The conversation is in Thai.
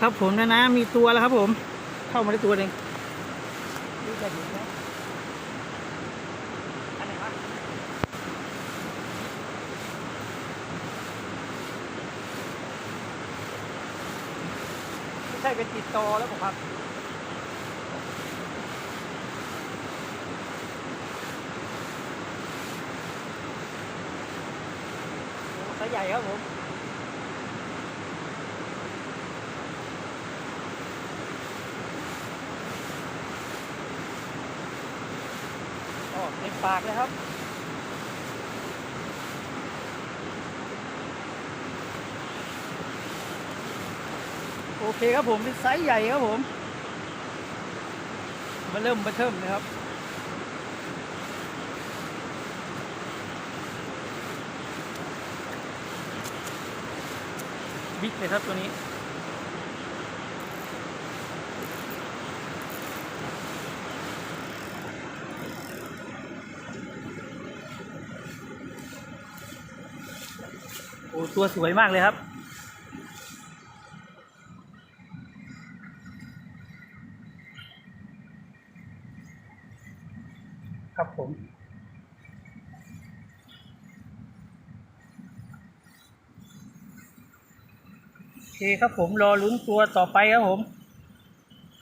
ครับผมนะมีตัวแล้วครับผมเข้ามาได้ตัวหนึ่งดูจะอยู่ไหมอันไหนวะไม่ใช่เป็นติดต่อแล้วผมครับไซส์ใหญ่ครับผมอ๋อเต็มปากเลยครับโอเคครับผมเป็นไซส์ใหญ่ครับผมมาเริ่มมาเทิมเลยครับบิ๊กเลยครับตัวนี้โอ้ตัวสวยมากเลยครับครับผมโอเคครับผมรอลุ้นตัวต่อไปครับผม